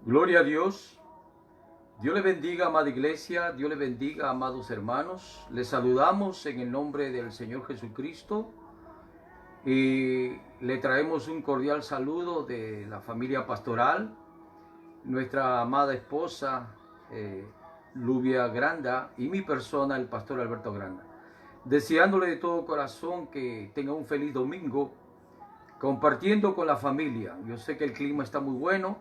Gloria a Dios. Dios le bendiga, amada iglesia. Dios le bendiga, amados hermanos. Les saludamos en el nombre del Señor Jesucristo y le traemos un cordial saludo de la familia pastoral, nuestra amada esposa Lubia Granda y mi persona, el pastor Alberto Granda. Deseándole de todo corazón que tenga un feliz domingo compartiendo con la familia. Yo sé que el clima está muy bueno,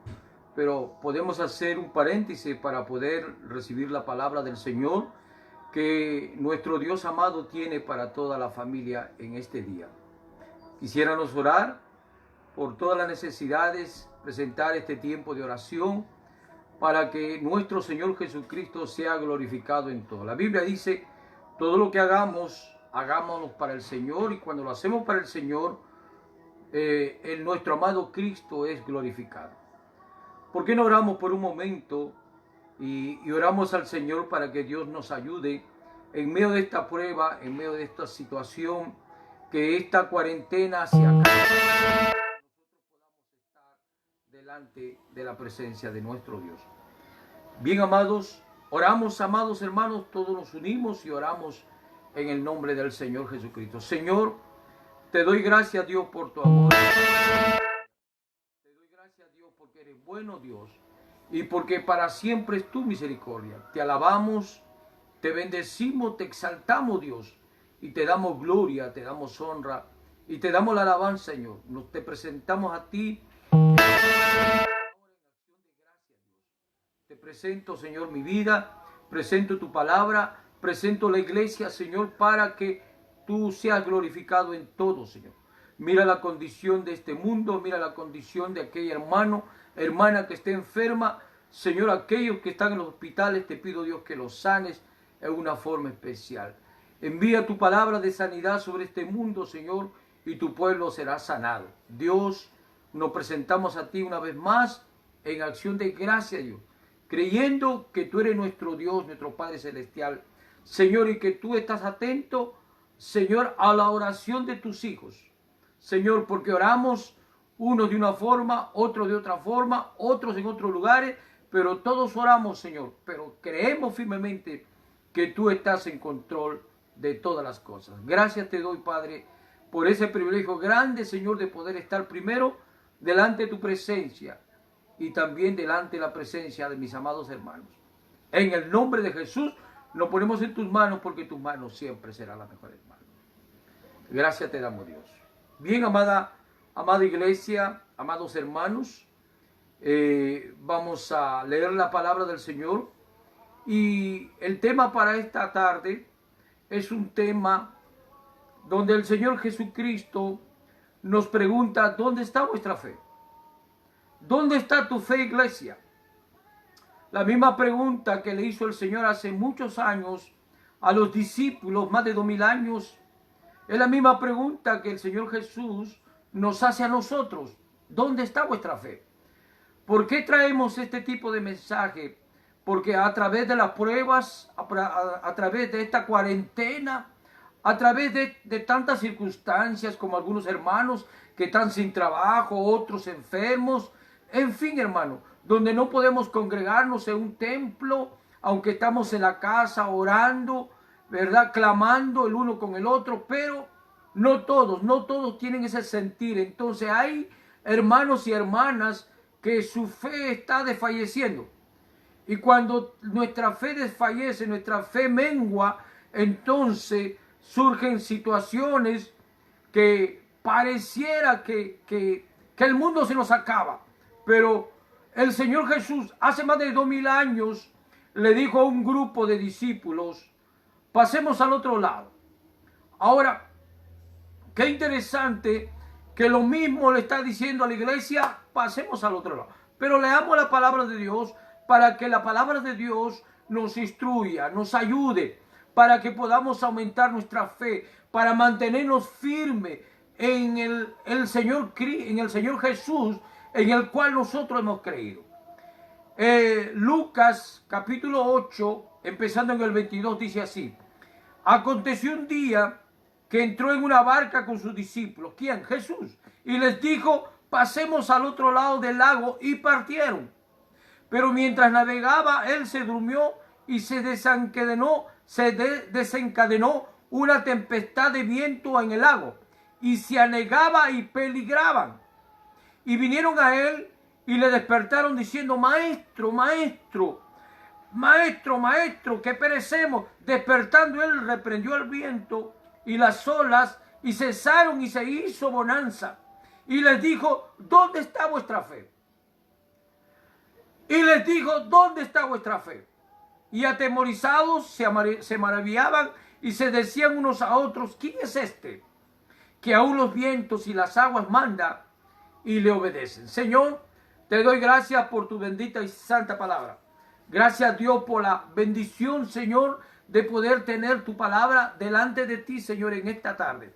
pero podemos hacer un paréntesis para poder recibir la palabra del Señor que nuestro Dios amado tiene para toda la familia en este día. Quisiéramos orar por todas las necesidades, presentar este tiempo de oración para que nuestro Señor Jesucristo sea glorificado en todo. La Biblia dice, todo lo que hagamos, hagámoslo para el Señor, y cuando lo hacemos para el Señor, nuestro amado Cristo es glorificado. ¿Por qué no oramos por un momento y oramos al Señor para que Dios nos ayude en medio de esta prueba, en medio de esta situación, que esta cuarentena se acabe, nosotros podamos estar delante de la presencia de nuestro Dios? Bien, amados, oramos, amados hermanos, todos nos unimos y oramos en el nombre del Señor Jesucristo. Señor, te doy gracias, Dios, por tu amor. Te doy gracias, Dios, porque eres bueno, Dios, y porque para siempre es tu misericordia. Te alabamos, te bendecimos, te exaltamos, Dios, y te damos gloria, te damos honra y te damos la alabanza, Señor. Nos te presentamos a ti. Te presento, Señor, mi vida, presento tu palabra, presento la iglesia, Señor, para que tú seas glorificado en todo, Señor. Mira la condición de este mundo, mira la condición de aquella hermana que esté enferma. Señor, aquellos que están en los hospitales, te pido, Dios, que los sanes en una forma especial. Envía tu palabra de sanidad sobre este mundo, Señor, y tu pueblo será sanado. Dios, nos presentamos a ti una vez más en acción de gracia, Dios, creyendo que tú eres nuestro Dios, nuestro Padre Celestial, Señor, y que tú estás atento, Señor, a la oración de tus hijos. Señor, porque oramos unos de una forma, otros de otra forma, otros en otros lugares, pero todos oramos, Señor, pero creemos firmemente que tú estás en control de todas las cosas. Gracias te doy, Padre, por ese privilegio grande, Señor, de poder estar primero delante de tu presencia y también delante de la presencia de mis amados hermanos. En el nombre de Jesús nos ponemos en tus manos, porque tus manos siempre serán las mejores manos. Gracias te damos, Dios. Bien, amada iglesia, amados hermanos, vamos a leer la palabra del Señor, y el tema para esta tarde es un tema donde el Señor Jesucristo nos pregunta: ¿dónde está vuestra fe? ¿Dónde está tu fe, iglesia? La misma pregunta que le hizo el Señor hace muchos años a los discípulos, más de 2000 años, es la misma pregunta que el Señor Jesús nos hace a nosotros. ¿Dónde está vuestra fe? ¿Por qué traemos este tipo de mensaje? Porque a través de las pruebas, a través de esta cuarentena, a través de tantas circunstancias, como algunos hermanos que están sin trabajo, otros enfermos, en fin, hermano, donde no podemos congregarnos en un templo, aunque estamos en la casa orando, ¿verdad?, clamando el uno con el otro, pero no todos tienen ese sentir. Entonces hay hermanos y hermanas que su fe está desfalleciendo. Y cuando nuestra fe desfallece, nuestra fe mengua, entonces surgen situaciones que pareciera que el mundo se nos acaba. Pero el Señor Jesús hace más de 2000 años le dijo a un grupo de discípulos: pasemos al otro lado. Ahora, qué interesante que lo mismo le está diciendo a la iglesia: pasemos al otro lado. Pero leamos la palabra de Dios para que la palabra de Dios nos instruya, nos ayude, para que podamos aumentar nuestra fe, para mantenernos firmes en el Señor Jesús, en el cual nosotros hemos creído. Lucas capítulo 8, empezando en el 22, dice así: aconteció un día que entró en una barca con sus discípulos. ¿Quién? Jesús. Y les dijo: pasemos al otro lado del lago, y partieron. Pero mientras navegaba, él se durmió y se desencadenó una tempestad de viento en el lago, y se anegaba y peligraban. Y vinieron a él y le despertaron diciendo: Maestro, maestro, maestro, maestro, que perecemos. Despertando él, reprendió el viento y las olas, y cesaron, y se hizo bonanza. Y les dijo: ¿dónde está vuestra fe? Y les dijo: ¿dónde está vuestra fe? Y atemorizados se maravillaban y se decían unos a otros: ¿quién es este que aún los vientos y las aguas manda y le obedecen? Señor, te doy gracias por tu bendita y santa palabra. Gracias, Dios, por la bendición, Señor, de poder tener tu palabra delante de ti, Señor, en esta tarde.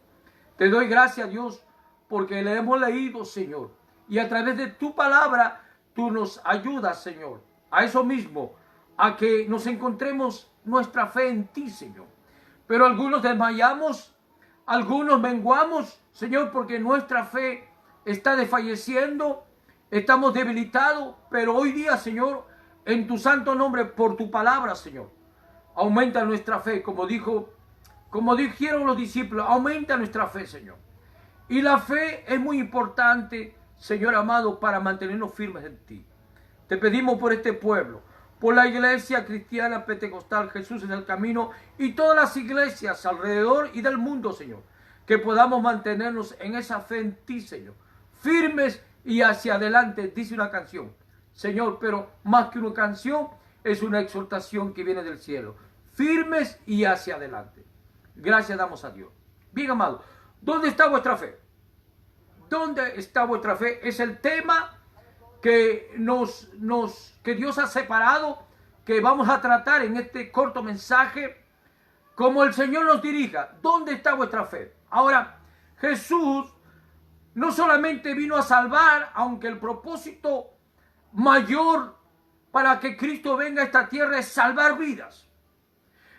Te doy gracias, Dios, porque le hemos leído, Señor, y a través de tu palabra tú nos ayudas, Señor, a eso mismo, a que nos encontremos nuestra fe en ti, Señor. Pero algunos desmayamos, algunos menguamos, Señor, porque nuestra fe está desfalleciendo, estamos debilitados, pero hoy día, Señor, en tu santo nombre, por tu palabra, Señor, aumenta nuestra fe, como dijeron los discípulos, aumenta nuestra fe, Señor. Y la fe es muy importante, Señor amado, para mantenernos firmes en ti. Te pedimos por este pueblo, por la iglesia cristiana pentecostal Jesús es el Camino, y todas las iglesias alrededor y del mundo, Señor, que podamos mantenernos en esa fe en ti, Señor, firmes y hacia adelante, dice una canción, Señor, pero más que una canción, es una exhortación que viene del cielo, firmes y hacia adelante. Gracias damos a Dios. Bien, amado, ¿dónde está vuestra fe? ¿Dónde está vuestra fe? Es el tema que que Dios ha separado, que vamos a tratar en este corto mensaje, como el Señor nos dirija. ¿Dónde está vuestra fe? Ahora, Jesús no solamente vino a salvar, aunque el propósito mayor para que Cristo venga a esta tierra es salvar vidas.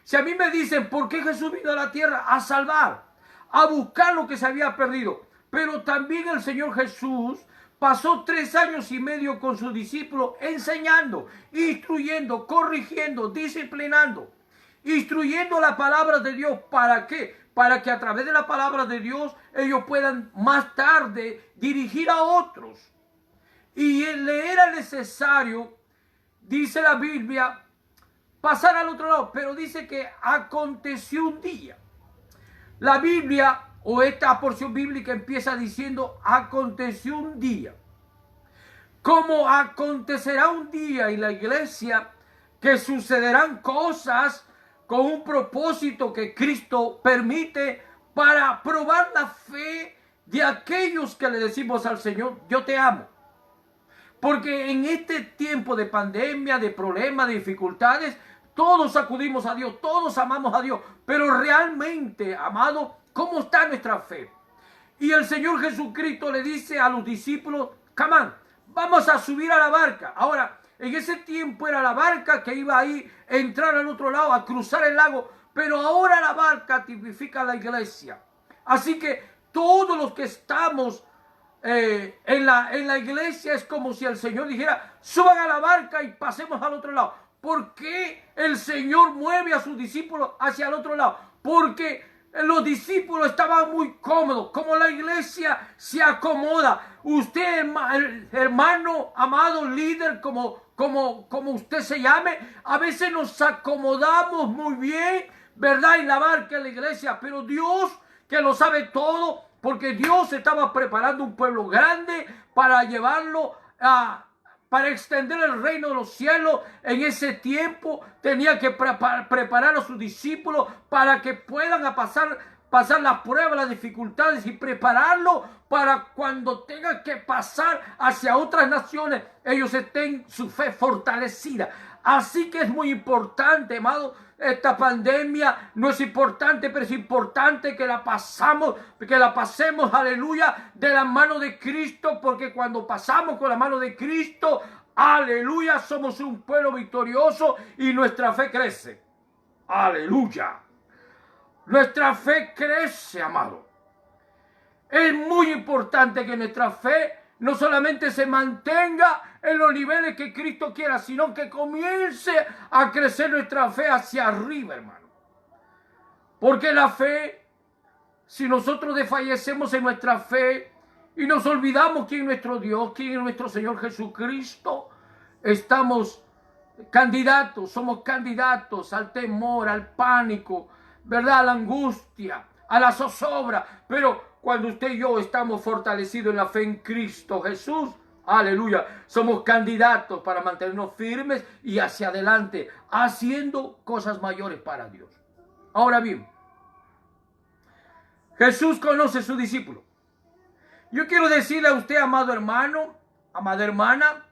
Si a mí me dicen, ¿por qué Jesús vino a la tierra? A salvar, a buscar lo que se había perdido. Pero también el Señor Jesús pasó 3 años y medio con sus discípulos enseñando, instruyendo, corrigiendo, disciplinando, instruyendo la palabra de Dios. ¿Para qué? Para que a través de la palabra de Dios ellos puedan más tarde dirigir a otros. Y le era necesario, dice la Biblia, pasar al otro lado, pero dice que aconteció un día. La Biblia o esta porción bíblica empieza diciendo: aconteció un día. Como acontecerá un día en la iglesia, que sucederán cosas con un propósito que Cristo permite para probar la fe de aquellos que le decimos al Señor: yo te amo. Porque en este tiempo de pandemia, de problemas, de dificultades, todos acudimos a Dios, todos amamos a Dios, pero realmente, amado, ¿cómo está nuestra fe? Y el Señor Jesucristo le dice a los discípulos: come on, vamos a subir a la barca. Ahora, en ese tiempo era la barca que iba ahí a entrar al otro lado, a cruzar el lago, pero ahora la barca tipifica la iglesia. Así que todos los que estamos en la iglesia es como si el Señor dijera: suban a la barca y pasemos al otro lado. ¿Por qué el Señor mueve a sus discípulos hacia el otro lado? Porque los discípulos estaban muy cómodos, como la iglesia se acomoda. Usted, hermano, amado, líder, como usted se llame, a veces nos acomodamos muy bien, ¿verdad? En la barca, en la iglesia, pero Dios, que lo sabe todo, porque Dios estaba preparando un pueblo grande para llevarlo para extender el reino de los cielos. En ese tiempo tenía que preparar a sus discípulos para que puedan pasar las pruebas, las dificultades, y prepararlo para cuando tengan que pasar hacia otras naciones, ellos estén su fe fortalecida. Así que es muy importante, amado. Esta pandemia no es importante, pero es importante que la pasemos, aleluya, de la mano de Cristo, porque cuando pasamos con la mano de Cristo, aleluya, somos un pueblo victorioso y nuestra fe crece. Aleluya. Nuestra fe crece, amado. Es muy importante que nuestra fe no solamente se mantenga en los niveles que Cristo quiera, sino que comience a crecer nuestra fe hacia arriba, hermano. Porque la fe, si nosotros desfallecemos en nuestra fe y nos olvidamos quién es nuestro Dios, quién es nuestro Señor Jesucristo, estamos candidatos, somos candidatos al temor, al pánico, ¿verdad? A la angustia, a la zozobra. Pero cuando usted y yo estamos fortalecidos en la fe en Cristo Jesús, aleluya, somos candidatos para mantenernos firmes y hacia adelante, haciendo cosas mayores para Dios. Ahora bien, Jesús conoce a su discípulo. Yo quiero decirle a usted, amado hermano, amada hermana,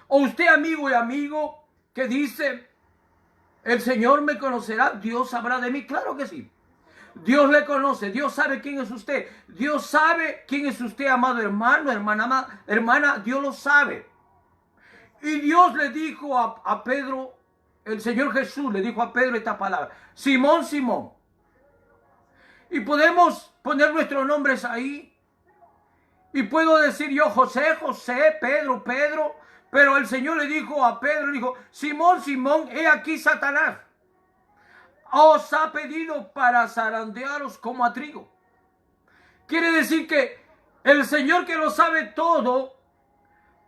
o usted amigo y amigo, que dice, el Señor me conocerá, Dios sabrá de mí. Claro que sí. Dios le conoce, Dios sabe quién es usted. Dios sabe quién es usted, amado hermano, hermana, Dios lo sabe. Y Dios le dijo a Pedro, el Señor Jesús le dijo a Pedro esta palabra: Simón, Simón. Y podemos poner nuestros nombres ahí. Y puedo decir yo José, José, Pedro, Pedro. Pero el Señor le dijo a Pedro, le dijo: Simón, Simón, he aquí Satanás os ha pedido para zarandearos como a trigo. Quiere decir que el Señor, que lo sabe todo,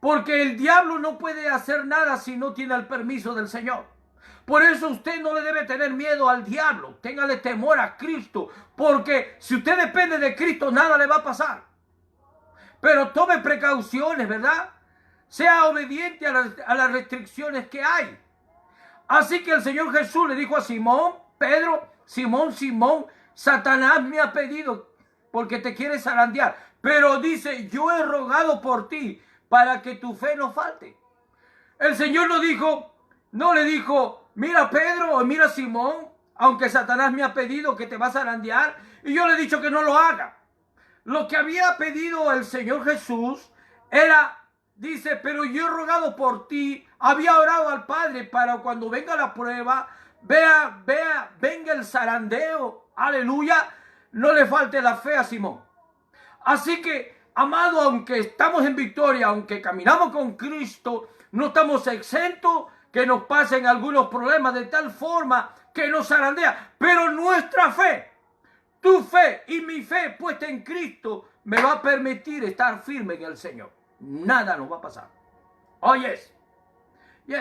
porque el diablo no puede hacer nada si no tiene el permiso del Señor. Por eso usted no le debe tener miedo al diablo, téngale temor a Cristo, porque si usted depende de Cristo, nada le va a pasar. Pero tome precauciones, ¿verdad? Sea obediente a las restricciones que hay. Así que el Señor Jesús le dijo a Simón, Pedro: Simón, Simón, Satanás me ha pedido porque te quiere zarandear. Pero dice: yo he rogado por ti para que tu fe no falte. El Señor no le dijo: mira Pedro o mira Simón, aunque Satanás me ha pedido que te va a zarandear, y yo le he dicho que no lo haga. Lo que había pedido el Señor Jesús era, dice: pero yo he rogado por ti, había orado al Padre para cuando venga la prueba, venga el zarandeo, aleluya, no le falte la fe a Simón. Así que, amado, aunque estamos en victoria, aunque caminamos con Cristo, no estamos exentos que nos pasen algunos problemas de tal forma que nos zarandea. Pero nuestra fe, tu fe y mi fe puesta en Cristo, me va a permitir estar firme en el Señor. Nada nos va a pasar. Oh, yes.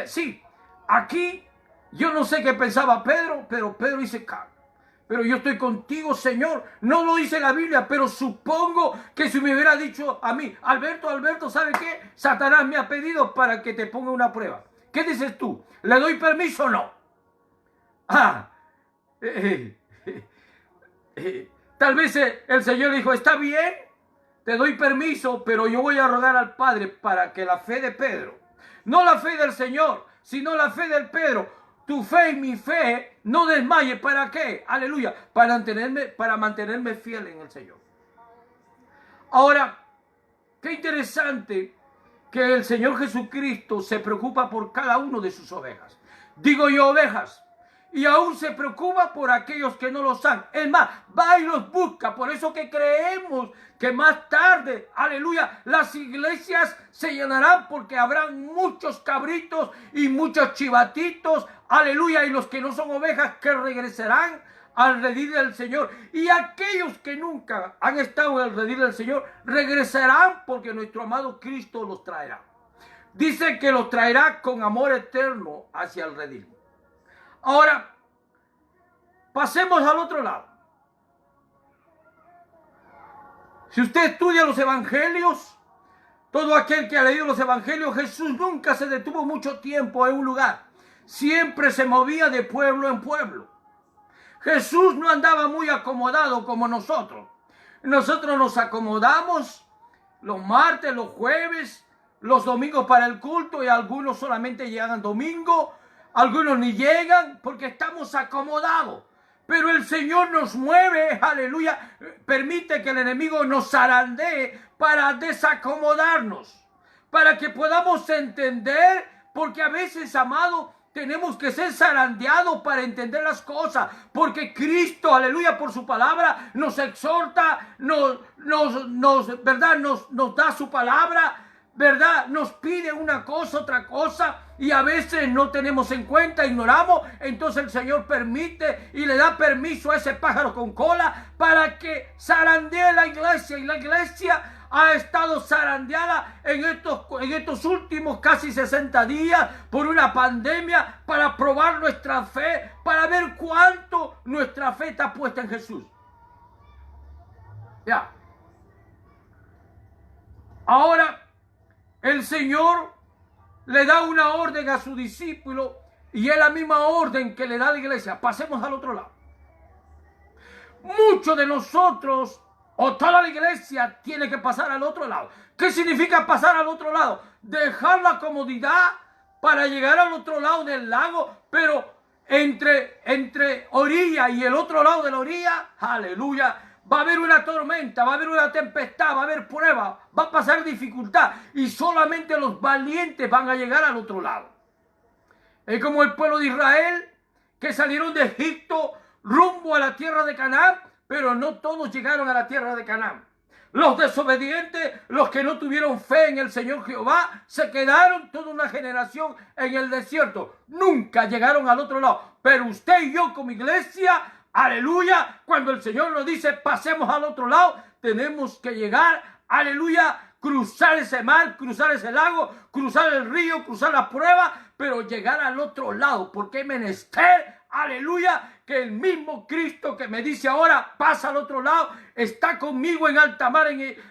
Sí, aquí yo no sé qué pensaba Pedro, pero Pedro dice: pero yo estoy contigo, Señor. No lo dice la Biblia, pero supongo que si me hubiera dicho a mí: Alberto, ¿sabe qué? Satanás me ha pedido para que te ponga una prueba. ¿Qué dices tú? ¿Le doy permiso o no? Tal vez el Señor dijo: está bien, te doy permiso, pero yo voy a rogar al Padre para que la fe de Pedro, no la fe del Señor, sino la fe del Pedro, tu fe y mi fe, no desmaye. ¿Para qué? Aleluya, para mantenerme fiel en el Señor. Ahora, qué interesante que el Señor Jesucristo se preocupa por cada uno de sus ovejas. Digo yo ovejas. Y aún se preocupa por aquellos que no lo saben. Es más, va y los busca. Por eso que creemos que más tarde, aleluya, las iglesias se llenarán, porque habrán muchos cabritos y muchos chivatitos, aleluya, y los que no son ovejas que regresarán al redil del Señor. Y aquellos que nunca han estado en el redil del Señor regresarán, porque nuestro amado Cristo los traerá. Dice que los traerá con amor eterno hacia el redil. Ahora, pasemos al otro lado. Si usted estudia los evangelios, todo aquel que ha leído los evangelios, Jesús nunca se detuvo mucho tiempo en un lugar. Siempre se movía de pueblo en pueblo. Jesús no andaba muy acomodado como nosotros. Nosotros nos acomodamos los martes, los jueves, los domingos para el culto, y algunos solamente llegan domingo. Algunos ni llegan porque estamos acomodados. Pero el Señor nos mueve, aleluya, permite que el enemigo nos zarandee para desacomodarnos, para que podamos entender, porque a veces, amado, tenemos que ser zarandeados para entender las cosas, porque Cristo, aleluya, por su palabra nos exhorta, nos da su palabra, ¿verdad? Nos pide una cosa, otra cosa, y a veces no tenemos en cuenta, ignoramos. Entonces el Señor permite y le da permiso a ese pájaro con cola para que zarandee la iglesia. Y la iglesia ha estado zarandeada en estos últimos casi 60 días por una pandemia, para probar nuestra fe, para ver cuánto nuestra fe está puesta en Jesús. Ya. Ahora el Señor le da una orden a su discípulo, y es la misma orden que le da a la iglesia. Pasemos al otro lado. Muchos de nosotros, o toda la iglesia, tiene que pasar al otro lado. ¿Qué significa pasar al otro lado? Dejar la comodidad para llegar al otro lado del lago, pero entre orilla y el otro lado de la orilla, aleluya, va a haber una tormenta, va a haber una tempestad, va a haber prueba, va a pasar dificultad, y solamente los valientes van a llegar al otro lado. Es como el pueblo de Israel, que salieron de Egipto rumbo a la tierra de Canaán, pero no todos llegaron a la tierra de Canaán. Los desobedientes, los que no tuvieron fe en el Señor Jehová, se quedaron toda una generación en el desierto. Nunca llegaron al otro lado. Pero usted y yo como iglesia, aleluya, cuando el Señor nos dice pasemos al otro lado, tenemos que llegar, aleluya, cruzar ese mar, cruzar ese lago, cruzar el río, cruzar la prueba, pero llegar al otro lado, porque es menester, aleluya, que el mismo Cristo que me dice ahora pasa al otro lado, está conmigo en alta mar,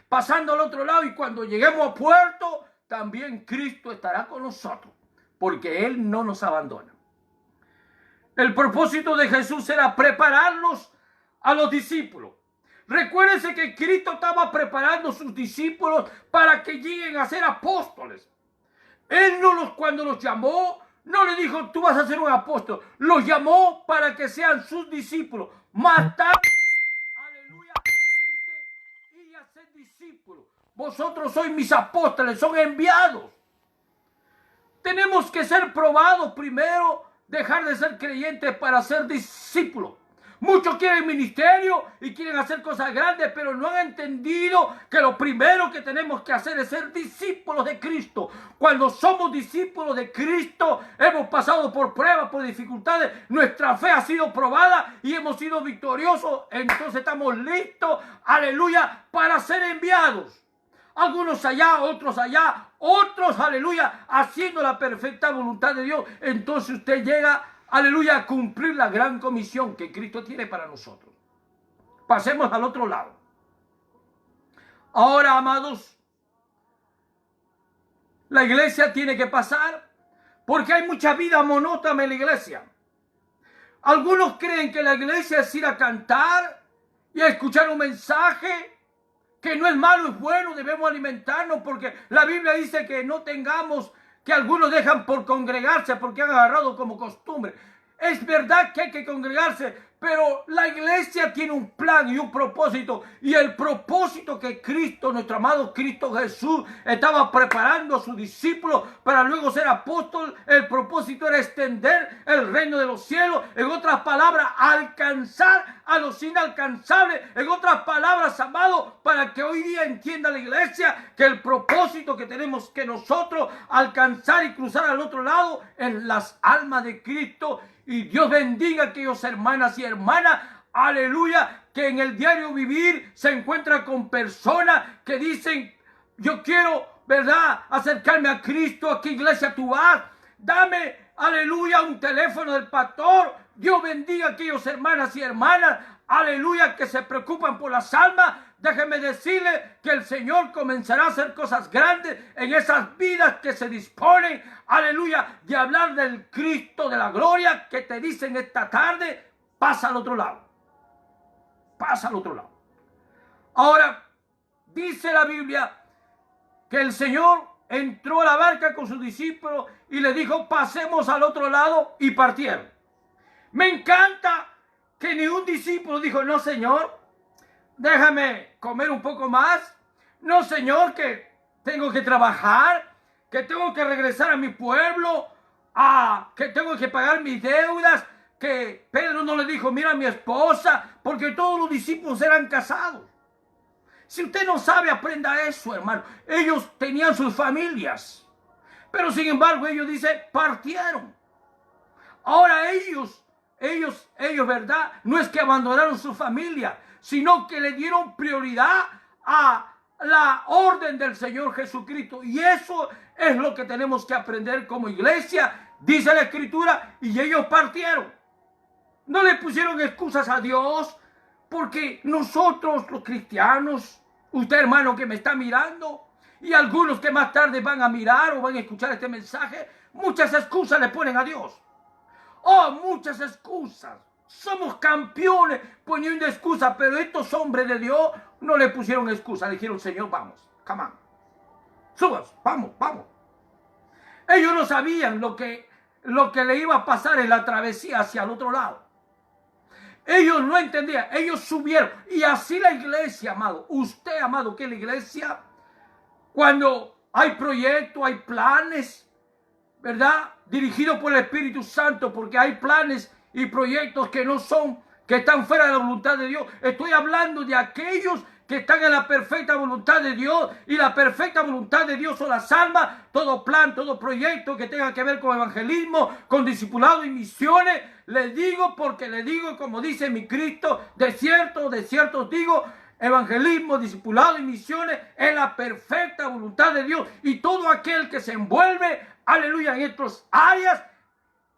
pasando al otro lado, y cuando lleguemos a puerto, también Cristo estará con nosotros, porque Él no nos abandona. El propósito de Jesús era prepararlos a los discípulos. Recuérdense que Cristo estaba preparando a sus discípulos para que lleguen a ser apóstoles. Él cuando los llamó, no le dijo, tú vas a ser un apóstol. Los llamó para que sean sus discípulos. Más tarde, aleluya, dice, y a ser discípulos. Vosotros sois mis apóstoles, son enviados. Tenemos que ser probados primero, dejar de ser creyentes para ser discípulos. Muchos quieren ministerio y quieren hacer cosas grandes, pero no han entendido que lo primero que tenemos que hacer es ser discípulos de Cristo. Cuando somos discípulos de Cristo, hemos pasado por pruebas, por dificultades, nuestra fe ha sido probada y hemos sido victoriosos, entonces estamos listos, aleluya, para ser enviados. Algunos allá, otros, aleluya, haciendo la perfecta voluntad de Dios. Entonces usted llega, aleluya, a cumplir la gran comisión que Cristo tiene para nosotros. Pasemos al otro lado. Ahora, amados, la iglesia tiene que pasar porque hay mucha vida monótona en la iglesia. Algunos creen que la iglesia es ir a cantar y a escuchar un mensaje, que no es malo, es bueno, debemos alimentarnos, porque la Biblia dice que no tengamos, que algunos dejan por congregarse porque han agarrado como costumbre. Es verdad que hay que congregarse, pero la iglesia tiene un plan y un propósito, y el propósito que Cristo, nuestro amado Cristo Jesús, estaba preparando a sus discípulos para luego ser apóstol, el propósito era extender el reino de los cielos, en otras palabras, alcanzar a los inalcanzables, en otras palabras, amado, para que hoy día entienda la iglesia que el propósito que tenemos que nosotros alcanzar y cruzar al otro lado en las almas de Cristo. Y Dios bendiga a aquellos hermanas y hermanas, aleluya, que en el diario vivir se encuentran con personas que dicen, yo quiero, ¿verdad?, acercarme a Cristo. ¿A qué iglesia tú vas? Dame, aleluya, un teléfono del pastor. Dios bendiga a aquellos hermanas y hermanas, aleluya, que se preocupan por las almas. Déjeme decirle que el Señor comenzará a hacer cosas grandes en esas vidas que se disponen, aleluya, de hablar del Cristo de la gloria, que te dicen esta tarde, pasa al otro lado. Pasa al otro lado. Ahora, dice la Biblia que el Señor entró a la barca con sus discípulos y le dijo, pasemos al otro lado, y partieron. Me encanta que ni un discípulo dijo, no, Señor, déjame comer un poco más. No, Señor, que tengo que trabajar, que tengo que regresar a mi pueblo, que tengo que pagar mis deudas. Que Pedro no le dijo, mira a mi esposa, porque todos los discípulos eran casados. Si usted no sabe, aprenda eso, hermano. Ellos tenían sus familias, pero sin embargo ellos, dice, partieron. Ahora ellos, ¿verdad? No es que abandonaron su familia, sino que le dieron prioridad a la orden del Señor Jesucristo. Y eso es lo que tenemos que aprender como iglesia, dice la Escritura, y ellos partieron. No le pusieron excusas a Dios, porque nosotros los cristianos, usted hermano que me está mirando, y algunos que más tarde van a mirar o van a escuchar este mensaje, muchas excusas le ponen a Dios. Oh, muchas excusas. Somos campeones poniendo excusas, pero estos hombres de Dios no le pusieron excusas. Le dijeron, Señor, vamos, come on. Subas, vamos, vamos. Ellos no sabían lo que le iba a pasar en la travesía hacia el otro lado. Ellos no entendían, ellos subieron. Y así la iglesia, amado, usted, amado, que la iglesia, cuando hay proyectos, hay planes, ¿verdad? Dirigidos por el Espíritu Santo, porque hay planes y proyectos que no son, que están fuera de la voluntad de Dios. Estoy hablando de aquellos que están en la perfecta voluntad de Dios, y la perfecta voluntad de Dios son las almas. Todo plan, todo proyecto que tenga que ver con evangelismo, con discipulado y misiones, les digo porque les digo, como dice mi Cristo, de cierto os digo, evangelismo, discipulado y misiones es la perfecta voluntad de Dios. Y todo aquel que se envuelve, aleluya, en estas áreas,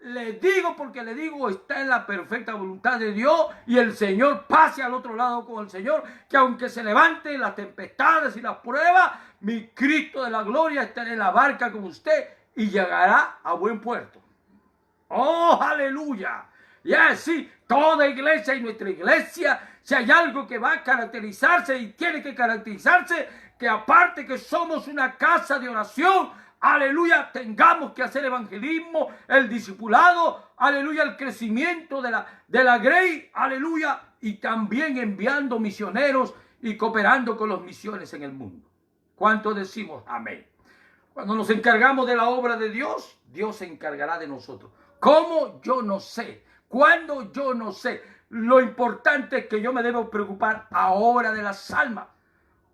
le digo porque le digo, está en la perfecta voluntad de Dios, y el Señor pase al otro lado con el Señor, que aunque se levanten las tempestades y las pruebas, mi Cristo de la gloria estará en la barca con usted y llegará a buen puerto. Oh, aleluya. Ya sí, toda iglesia y nuestra iglesia, si hay algo que va a caracterizarse y tiene que caracterizarse, que aparte que somos una casa de oración, aleluya, tengamos que hacer evangelismo, el discipulado, aleluya, el crecimiento de la grey, aleluya, y también enviando misioneros y cooperando con las misiones en el mundo. ¿Cuánto decimos amén? Cuando nos encargamos de la obra de Dios, Dios se encargará de nosotros. ¿Cómo? Yo no sé. ¿Cuándo? Yo no sé. Lo importante es que yo me debo preocupar ahora de las almas.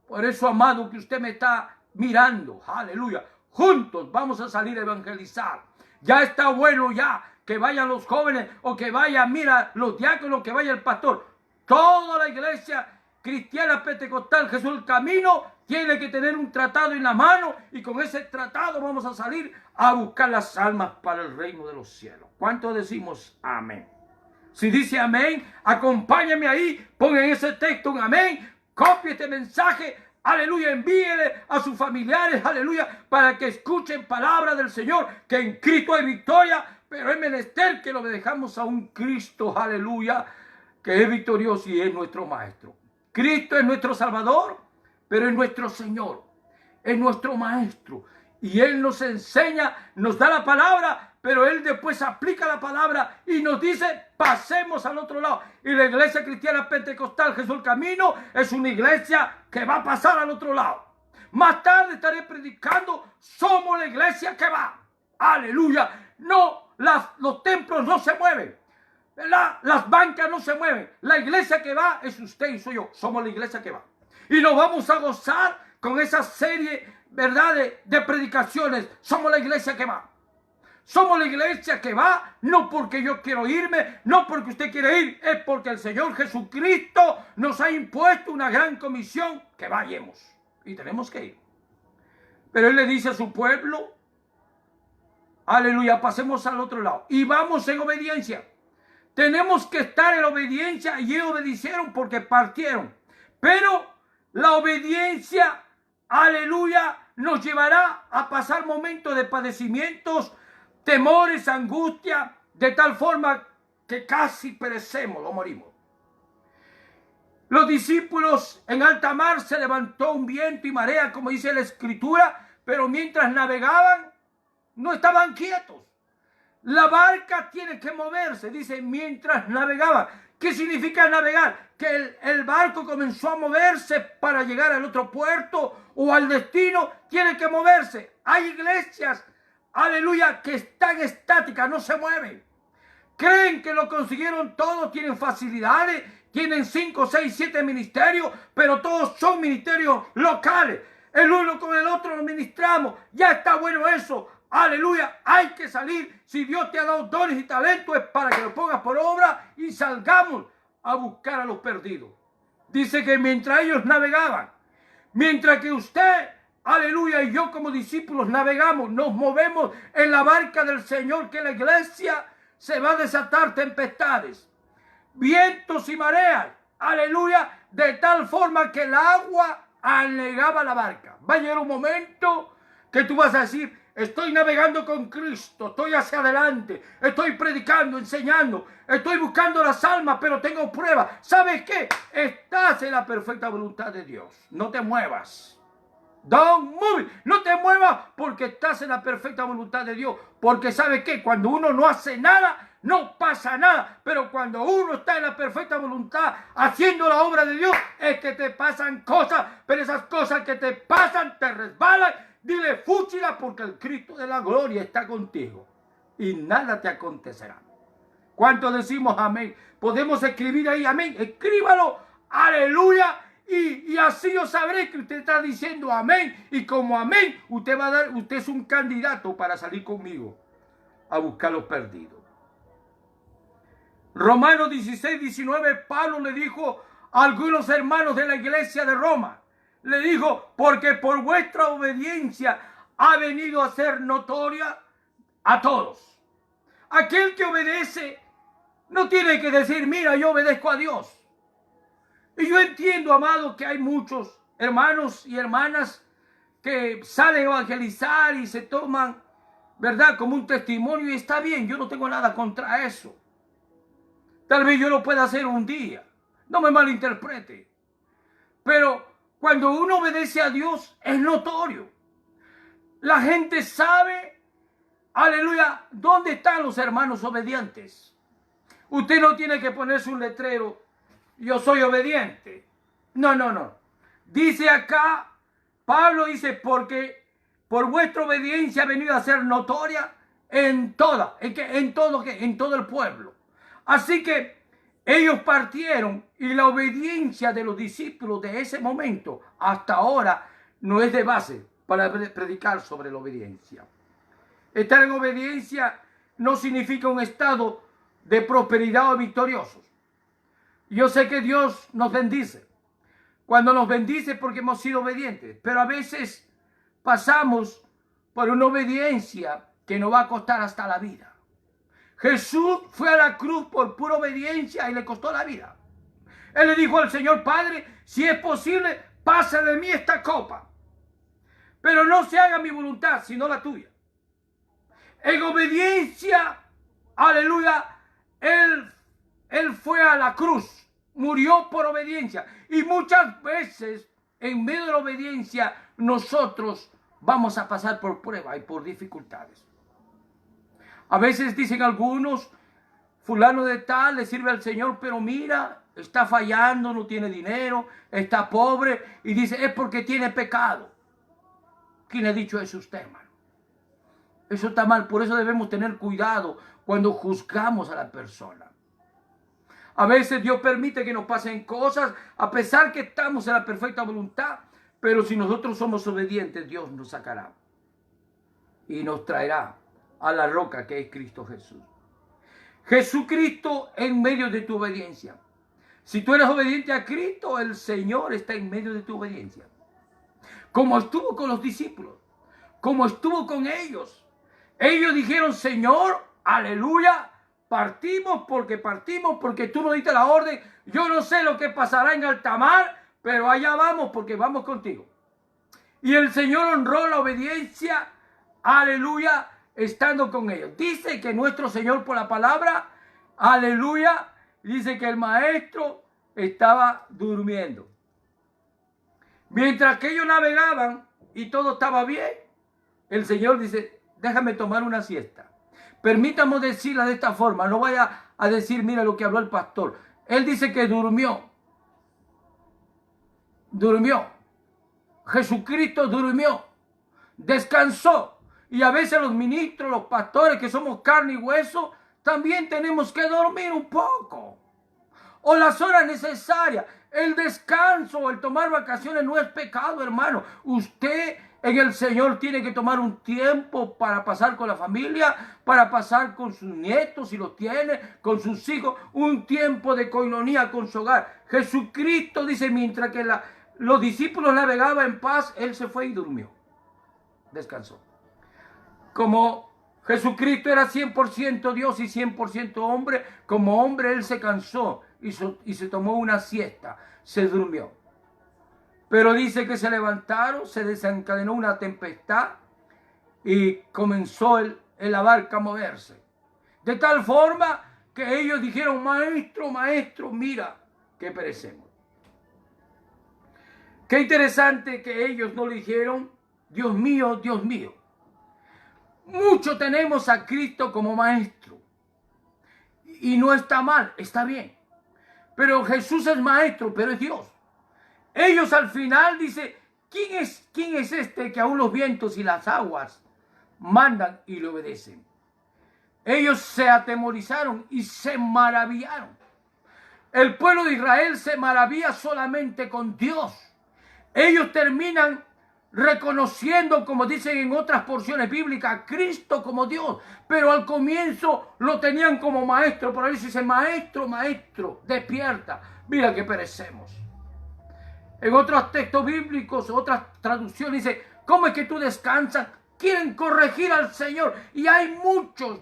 Por eso, amado, que usted me está mirando, aleluya, juntos vamos a salir a evangelizar. Ya está bueno ya que vayan los jóvenes, o que vayan, mira, los diáconos, que vaya el pastor. Toda la iglesia cristiana pentecostal Jesús el Camino tiene que tener un tratado en la mano, y con ese tratado vamos a salir a buscar las almas para el reino de los cielos. ¿Cuánto decimos amén? Si dice amén, acompáñame ahí, pongan ese texto un amén, copie este mensaje, aleluya, envíele a sus familiares, aleluya, para que escuchen palabra del Señor, que en Cristo hay victoria, pero es menester que lo dejamos a un Cristo, aleluya, que es victorioso y es nuestro Maestro. Cristo es nuestro Salvador, pero es nuestro Señor, es nuestro Maestro, y Él nos enseña, nos da la palabra, pero Él después aplica la palabra y nos dice, pasemos al otro lado. Y la iglesia cristiana pentecostal Jesús el Camino es una iglesia que va a pasar al otro lado. Más tarde estaré predicando, somos la iglesia que va. Aleluya. No, los templos no se mueven. Las bancas no se mueven. La iglesia que va es usted y soy yo. Somos la iglesia que va. Y nos vamos a gozar con esa serie, ¿verdad?, de predicaciones. Somos la iglesia que va. Somos la iglesia que va, no porque yo quiero irme, no porque usted quiere ir, es porque el Señor Jesucristo nos ha impuesto una gran comisión, que vayamos. Y tenemos que ir. Pero Él le dice a su pueblo, aleluya, pasemos al otro lado. Y vamos en obediencia. Tenemos que estar en obediencia, y ellos obedecieron porque partieron. Pero la obediencia, aleluya, nos llevará a pasar momentos de padecimientos, temores, angustia, de tal forma que casi perecemos o morimos. Los discípulos en alta mar se levantó un viento y marea, como dice la Escritura, pero mientras navegaban no estaban quietos. La barca tiene que moverse, dice, mientras navegaban. ¿Qué significa navegar? Que el barco comenzó a moverse para llegar al otro puerto o al destino, tiene que moverse. Hay iglesias, aleluya, que están estáticas, no se mueven. Creen que lo consiguieron todo, tienen facilidades, tienen 5, 6, 7 ministerios, pero todos son ministerios locales. El uno con el otro lo ministramos. Ya está bueno eso. Aleluya. Hay que salir. Si Dios te ha dado dones y talentos, es para que lo pongas por obra y salgamos a buscar a los perdidos. Dice que mientras ellos navegaban, mientras que usted, aleluya, y yo como discípulos navegamos, nos movemos en la barca del Señor, que la iglesia se va a desatar tempestades, vientos y mareas, aleluya, de tal forma que el agua anegaba la barca. Va a llegar un momento que tú vas a decir, estoy navegando con Cristo, estoy hacia adelante, estoy predicando, enseñando, estoy buscando las almas, pero tengo pruebas. ¿Sabes qué? Estás en la perfecta voluntad de Dios. No te muevas. Don't move. No te muevas porque estás en la perfecta voluntad de Dios. Porque ¿sabes qué? Cuando uno no hace nada, no pasa nada. Pero cuando uno está en la perfecta voluntad, haciendo la obra de Dios, es que te pasan cosas. Pero esas cosas que te pasan, te resbalan. Dile fúchila porque el Cristo de la gloria está contigo. Y nada te acontecerá. ¿Cuántos decimos amén? Podemos escribir ahí amén. Escríbalo. Aleluya. Y así yo sabré que usted está diciendo amén. Y como amén, usted es un candidato para salir conmigo a buscar los perdidos. Romanos 16, 19, Pablo le dijo a algunos hermanos de la iglesia de Roma, le dijo, porque por vuestra obediencia ha venido a ser notoria a todos. Aquel que obedece no tiene que decir, mira, yo obedezco a Dios. Y yo entiendo, amado, que hay muchos hermanos y hermanas que salen a evangelizar y se toman, ¿verdad?, como un testimonio, y está bien, yo no tengo nada contra eso. Tal vez yo lo pueda hacer un día, no me malinterprete. Pero cuando uno obedece a Dios es notorio. La gente sabe, aleluya, dónde están los hermanos obedientes. Usted no tiene que ponerse un letrero, yo soy obediente. No, no, no. Dice acá, Pablo dice, porque por vuestra obediencia ha venido a ser notoria en todo el pueblo. Así que ellos partieron y la obediencia de los discípulos de ese momento hasta ahora no es de base para predicar sobre la obediencia. Estar en obediencia no significa un estado de prosperidad o victoriosos. Yo sé que Dios nos bendice. Cuando nos bendice porque hemos sido obedientes. Pero a veces pasamos por una obediencia que nos va a costar hasta la vida. Jesús fue a la cruz por pura obediencia y le costó la vida. Él le dijo al Señor, Padre, si es posible, pasa de mí esta copa. Pero no se haga mi voluntad, sino la tuya. En obediencia, aleluya, Él fue a la cruz, murió por obediencia. Y muchas veces, en medio de la obediencia, nosotros vamos a pasar por pruebas y por dificultades. A veces dicen algunos, fulano de tal le sirve al Señor, pero mira, está fallando, no tiene dinero, está pobre, y dice, es porque tiene pecado. ¿Quién le ha dicho eso a usted, hermano? Eso está mal, por eso debemos tener cuidado cuando juzgamos a la persona. A veces Dios permite que nos pasen cosas, a pesar que estamos en la perfecta voluntad, pero si nosotros somos obedientes, Dios nos sacará y nos traerá a la roca que es Cristo Jesús. Jesucristo en medio de tu obediencia. Si tú eres obediente a Cristo, el Señor está en medio de tu obediencia. Como estuvo con los discípulos, como estuvo con ellos. Ellos dijeron, Señor, aleluya, partimos porque tú nos diste la orden. Yo no sé lo que pasará en alta mar, pero allá vamos porque vamos contigo. Y el Señor honró la obediencia, aleluya, estando con ellos. Dice que nuestro Señor por la palabra, aleluya, dice que el maestro estaba durmiendo. Mientras que ellos navegaban y todo estaba bien, el Señor dice, déjame tomar una siesta. Permítame decirla de esta forma, no vaya a decir, mira lo que habló el pastor. Él dice que durmió. Durmió. Jesucristo durmió. Descansó. Y a veces los ministros, los pastores que somos carne y hueso, también tenemos que dormir un poco. o las horas necesarias. El descanso, el tomar vacaciones no es pecado, hermano. Usted en el Señor tiene que tomar un tiempo para pasar con la familia, para pasar con sus nietos, si los tiene, con sus hijos, un tiempo de coinonía con su hogar. Jesucristo dice, mientras que los discípulos navegaban en paz, Él se fue y durmió. Descansó. Como Jesucristo era 100% Dios y 100% hombre, como hombre Él se cansó y se tomó una siesta, se durmió. Pero dice que se levantaron, se desencadenó una tempestad y comenzó la barca a moverse. De tal forma que ellos dijeron, maestro, maestro, mira que perecemos. Qué interesante que ellos no le dijeron, Dios mío, Dios mío. Mucho tenemos a Cristo como maestro. Y no está mal, está bien. Pero Jesús es maestro, pero es Dios. Ellos al final dicen, ¿quién es este que aún los vientos y las aguas mandan y le obedecen? Ellos se atemorizaron y se maravillaron. El pueblo de Israel se maravilla solamente con Dios. Ellos terminan reconociendo, como dicen en otras porciones bíblicas, a Cristo como Dios. Pero al comienzo lo tenían como maestro. Por eso dice, maestro, maestro, despierta. Mira que perecemos. En otros textos bíblicos, otras traducciones, dice, ¿cómo es que tú descansas? Quieren corregir al Señor. Y hay muchos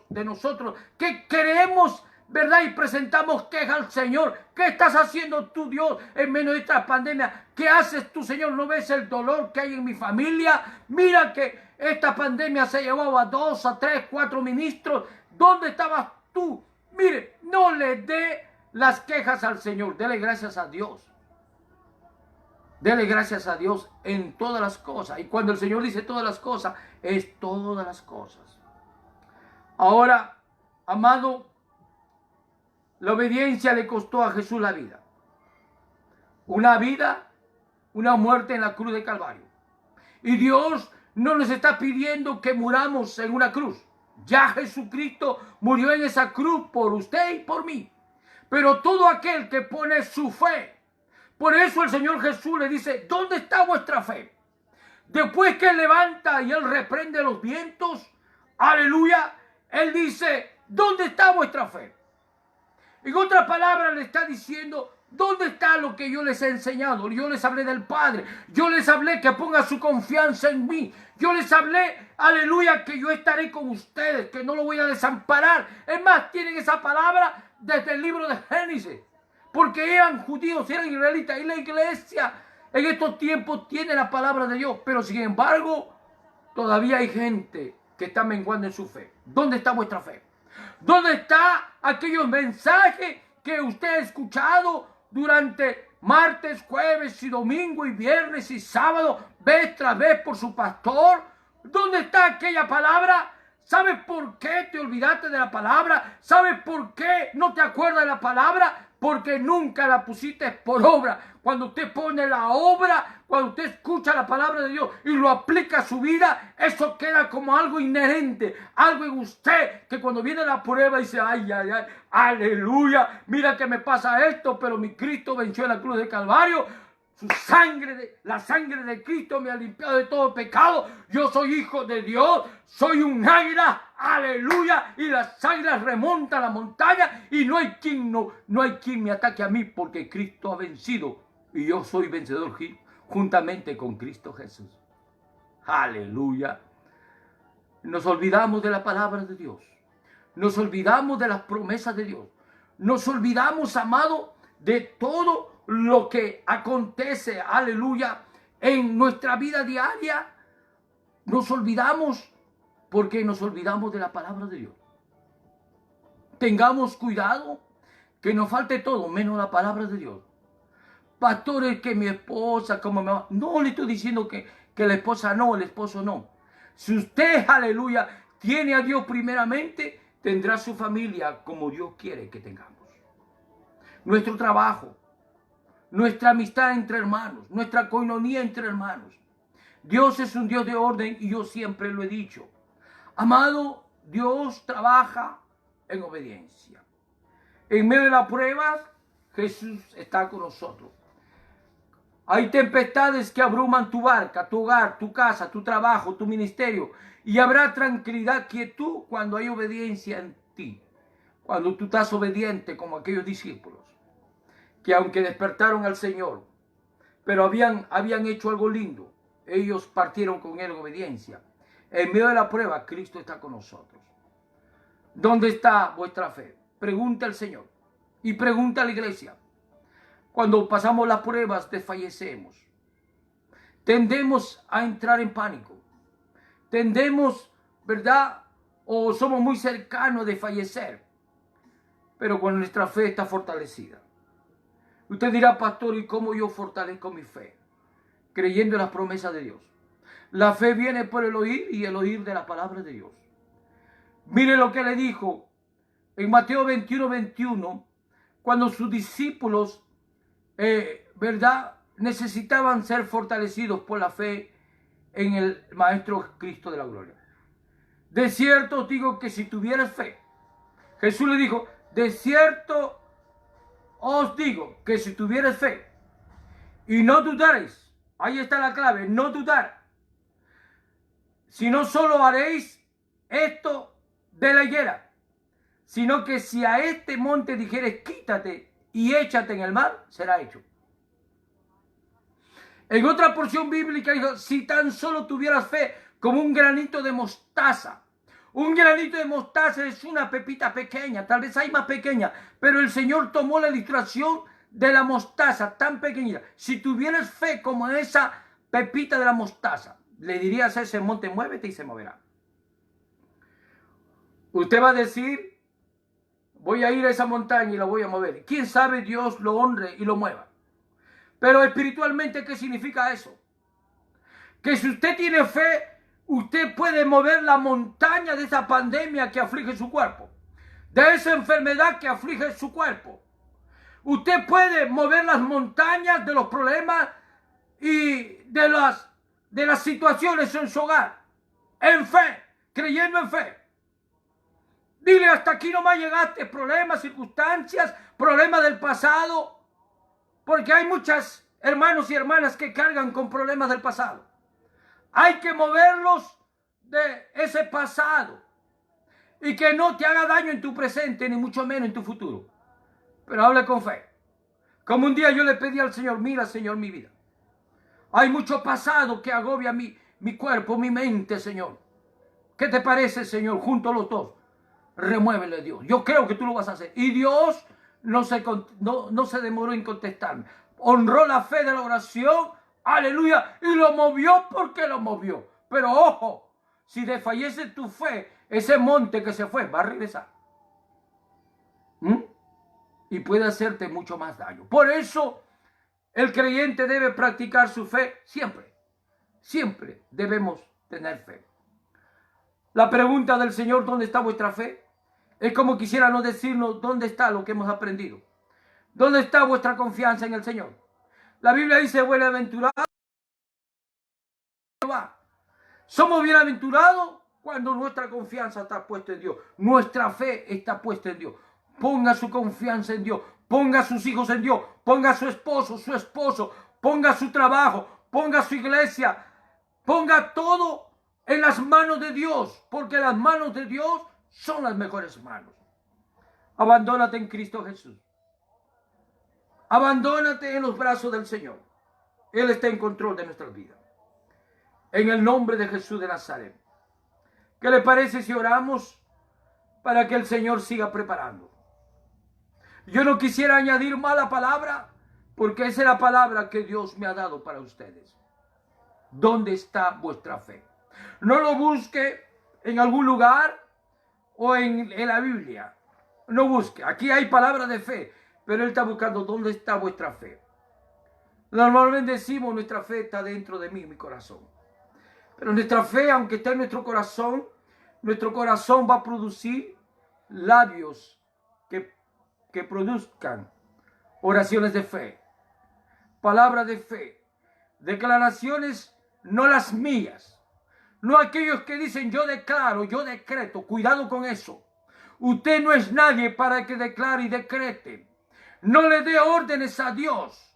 de nosotros que queremos, ¿verdad? Y presentamos quejas al Señor. ¿Qué estás haciendo tú, Dios, en medio de esta pandemia? ¿Qué haces tú, Señor? ¿No ves el dolor que hay en mi familia? Mira que esta pandemia se llevó a 2, a 3, 4 ministros. ¿Dónde estabas tú? Mire, no le dé las quejas al Señor. Dele gracias a Dios. Dele gracias a Dios en todas las cosas. Y cuando el Señor dice todas las cosas, es todas las cosas. Ahora, amado, la obediencia le costó a Jesús la vida. Una vida, una muerte en la cruz de Calvario. Y Dios no nos está pidiendo que muramos en una cruz. Ya Jesucristo murió en esa cruz por usted y por mí. Pero todo aquel que pone su fe, por eso el Señor Jesús le dice, ¿dónde está vuestra fe? Después que Él levanta y Él reprende los vientos, aleluya, Él dice, ¿dónde está vuestra fe? En otras palabras le está diciendo, ¿dónde está lo que yo les he enseñado? Yo les hablé del Padre, yo les hablé que pongan su confianza en mí, yo les hablé, aleluya, que yo estaré con ustedes, que no lo voy a desamparar. Es más, tienen esa palabra desde el libro de Génesis. Porque eran judíos, eran israelitas. Y la iglesia en estos tiempos tiene la palabra de Dios. Pero sin embargo, todavía hay gente que está menguando en su fe. ¿Dónde está vuestra fe? ¿Dónde está aquellos mensajes que usted ha escuchado durante martes, jueves y domingo y viernes y sábado, vez tras vez por su pastor? ¿Dónde está aquella palabra? ¿Sabes por qué te olvidaste de la palabra? ¿Sabes por qué no te acuerdas de la palabra? Porque nunca la pusiste por obra. Cuando usted pone la obra, cuando usted escucha la palabra de Dios y lo aplica a su vida, eso queda como algo inherente, algo en usted, que cuando viene la prueba dice, ay, ay, ay, aleluya, mira que me pasa esto, pero mi Cristo venció en la cruz de Calvario. Su sangre, la sangre de Cristo me ha limpiado de todo pecado. Yo soy hijo de Dios, soy un águila, aleluya. Y las águilas remontan la montaña y no hay quien me ataque a mí, porque Cristo ha vencido y yo soy vencedor juntamente con Cristo Jesús. Aleluya. Nos olvidamos de la palabra de Dios. Nos olvidamos de las promesas de Dios. Nos olvidamos, amado, de todo lo que acontece, aleluya, en nuestra vida diaria. Nos olvidamos porque nos olvidamos de la palabra de Dios. Tengamos cuidado que nos falte todo menos la palabra de Dios. Pastores, que mi esposa, como me va. No le estoy diciendo que la esposa no, el esposo no. Si usted, aleluya, tiene a Dios primeramente, tendrá su familia como Dios quiere que tengamos. Nuestro trabajo, nuestra amistad entre hermanos, nuestra coinonía entre hermanos. Dios es un Dios de orden y yo siempre lo he dicho. Amado, Dios trabaja en obediencia. En medio de las pruebas, Jesús está con nosotros. Hay tempestades que abruman tu barca, tu hogar, tu casa, tu trabajo, tu ministerio. Y habrá tranquilidad, quietud cuando hay obediencia en ti. Cuando tú estás obediente como aquellos discípulos, que aunque despertaron al Señor, pero habían hecho algo lindo. Ellos partieron con Él en obediencia. En medio de la prueba, Cristo está con nosotros. ¿Dónde está vuestra fe? Pregunta al Señor. Y pregunta a la iglesia. Cuando pasamos las pruebas, desfallecemos. Tendemos a entrar en pánico. Tendemos, ¿verdad? O somos muy cercanos de fallecer. Pero cuando nuestra fe está fortalecida. Usted dirá, pastor, ¿y cómo yo fortalezco mi fe? Creyendo en las promesas de Dios. La fe viene por el oír y el oír de la palabra de Dios. Mire lo que le dijo en Mateo 21, 21, cuando sus discípulos, ¿verdad?, necesitaban ser fortalecidos por la fe en el Maestro Cristo de la gloria. De cierto os digo que si tuvieras fe, Jesús le dijo, de cierto os digo que si tuvieras fe y no dudaréis, ahí está la clave, no dudar, si no solo haréis esto de la higuera, sino que si a este monte dijeres quítate y échate en el mar, será hecho. En otra porción bíblica dijo, si tan solo tuvieras fe como un granito de mostaza. Un granito de mostaza es una pepita pequeña, tal vez hay más pequeña, pero el Señor tomó la ilustración de la mostaza tan pequeñita. Si tuvieras fe como esa pepita de la mostaza, le dirías a ese monte, muévete y se moverá. Usted va a decir, voy a ir a esa montaña y la voy a mover. ¿Quién sabe Dios lo honre y lo mueva? Pero espiritualmente, ¿qué significa eso? Que si usted tiene fe, usted puede mover la montaña de esa pandemia que aflige su cuerpo. De esa enfermedad que aflige su cuerpo. Usted puede mover las montañas de los problemas y de las situaciones en su hogar. En fe, creyendo en fe. Dile, hasta aquí nomás llegaste, problemas, circunstancias, problemas del pasado. Porque hay muchos hermanos y hermanas que cargan con problemas del pasado. Hay que moverlos de ese pasado. Y que no te haga daño en tu presente, ni mucho menos en tu futuro. Pero hable con fe. Como un día yo le pedí al Señor, mira, Señor, mi vida. Hay mucho pasado que agobia mi cuerpo, mi mente, Señor. ¿Qué te parece, Señor? Juntos los dos. Remuévele, Dios. Yo creo que tú lo vas a hacer. Y Dios no se demoró en contestarme. Honró la fe de la oración. Aleluya. Y lo movió porque lo movió. Pero ojo, si desfallece tu fe, ese monte que se fue va a regresar. Y puede hacerte mucho más daño. Por eso el creyente debe practicar su fe siempre. Siempre debemos tener fe. La pregunta del Señor, ¿dónde está vuestra fe? Es como quisiera no decirnos dónde está lo que hemos aprendido. ¿Dónde está vuestra confianza en el Señor? La Biblia dice, buenaventurados. Somos bienaventurados cuando nuestra confianza está puesta en Dios. Nuestra fe está puesta en Dios. Ponga su confianza en Dios. Ponga a sus hijos en Dios. Ponga a su esposo. Ponga su trabajo. Ponga su iglesia. Ponga todo en las manos de Dios. Porque las manos de Dios son las mejores manos. Abandónate en Cristo Jesús. Abandónate en los brazos del Señor. Él está en control de nuestras vidas. En el nombre de Jesús de Nazaret. ¿Qué le parece si oramos para que el Señor siga preparando? Yo no quisiera añadir más la palabra, porque esa es la palabra que Dios me ha dado para ustedes. ¿Dónde está vuestra fe? No lo busque en algún lugar o en la Biblia. No busque. Aquí hay palabras de fe, pero Él está buscando dónde está vuestra fe. Normalmente decimos, nuestra fe está dentro de mí, mi corazón. Pero nuestra fe, aunque esté en nuestro corazón va a producir labios que produzcan oraciones de fe, palabras de fe, declaraciones, no las mías, no aquellos que dicen yo declaro, yo decreto. Cuidado con eso. Usted no es nadie para que declare y decrete. No le dé órdenes a Dios.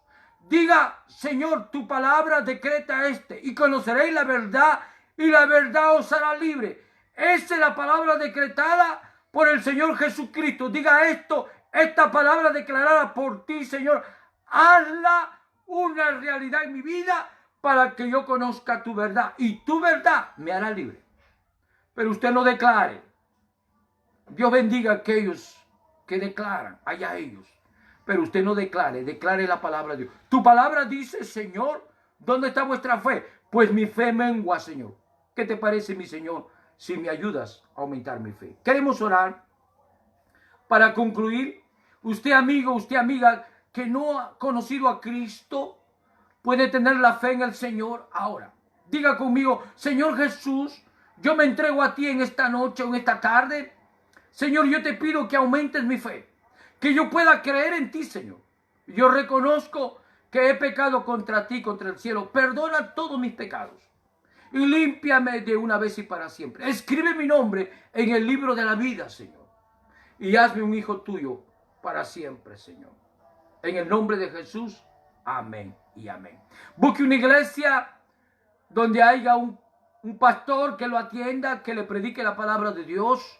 Diga, Señor, tu palabra decreta y conoceréis la verdad, y la verdad os hará libre. Esa es la palabra decretada por el Señor Jesucristo. Diga esto, esta palabra declarada por ti, Señor, hazla una realidad en mi vida para que yo conozca tu verdad, y tu verdad me hará libre. Pero usted no declare. Dios bendiga a aquellos que declaran, allá ellos. Pero usted no declare, declare la palabra de Dios. Tu palabra dice, Señor, ¿dónde está vuestra fe? Pues mi fe mengua, Señor. ¿Qué te parece, mi Señor, si me ayudas a aumentar mi fe? Queremos orar para concluir. Usted, amigo, usted, amiga, que no ha conocido a Cristo, puede tener la fe en el Señor ahora. Diga conmigo, Señor Jesús, yo me entrego a ti en esta noche o en esta tarde. Señor, yo te pido que aumentes mi fe, que yo pueda creer en ti, Señor. Yo reconozco que he pecado contra ti, contra el cielo. Perdona todos mis pecados y límpiame de una vez y para siempre. Escribe mi nombre en el libro de la vida, Señor, y hazme un hijo tuyo para siempre, Señor. En el nombre de Jesús, amén y amén. Busque una iglesia donde haya un pastor que lo atienda, que le predique la palabra de Dios.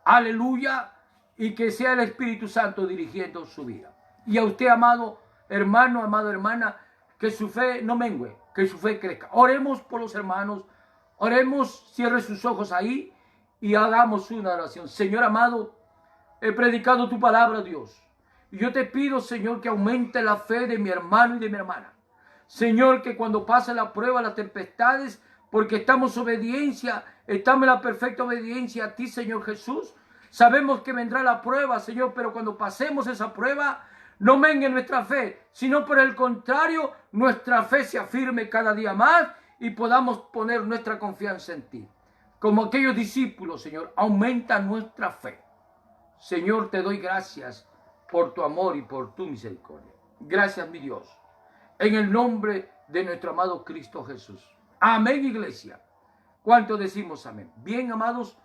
Aleluya. Y que sea el Espíritu Santo dirigiendo su vida. Y a usted, amado hermano, amada hermana, que su fe no mengue, que su fe crezca. Oremos por los hermanos. Oremos, cierre sus ojos ahí y hagamos una oración. Señor amado, he predicado tu palabra, Dios. Y yo te pido, Señor, que aumente la fe de mi hermano y de mi hermana. Señor, que cuando pase la prueba, las tempestades, porque estamos en la perfecta obediencia a ti, Señor Jesús. Sabemos que vendrá la prueba, Señor, pero cuando pasemos esa prueba, no mengue nuestra fe, sino por el contrario, nuestra fe se afirme cada día más y podamos poner nuestra confianza en ti. Como aquellos discípulos, Señor, aumenta nuestra fe. Señor, te doy gracias por tu amor y por tu misericordia. Gracias, mi Dios, en el nombre de nuestro amado Cristo Jesús. Amén, iglesia. ¿Cuánto decimos amén? Bien, amados,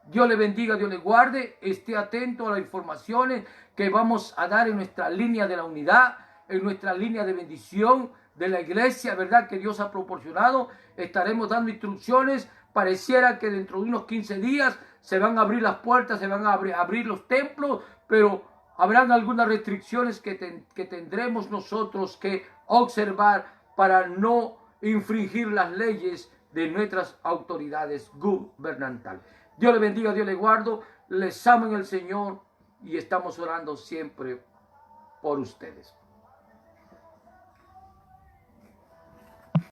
Dios le bendiga, Dios le guarde. Esté atento a las informaciones que vamos a dar en nuestra línea de la unidad, en nuestra línea de bendición de la iglesia, ¿verdad? Que Dios ha proporcionado. Estaremos dando instrucciones. Pareciera que dentro de unos 15 días se van a abrir las puertas, se van a abrir los templos, pero habrán algunas restricciones que tendremos nosotros que observar para no infringir las leyes de nuestras autoridades gubernamentales. Dios le bendiga, Dios le guarde, les amo en el Señor y estamos orando siempre por ustedes.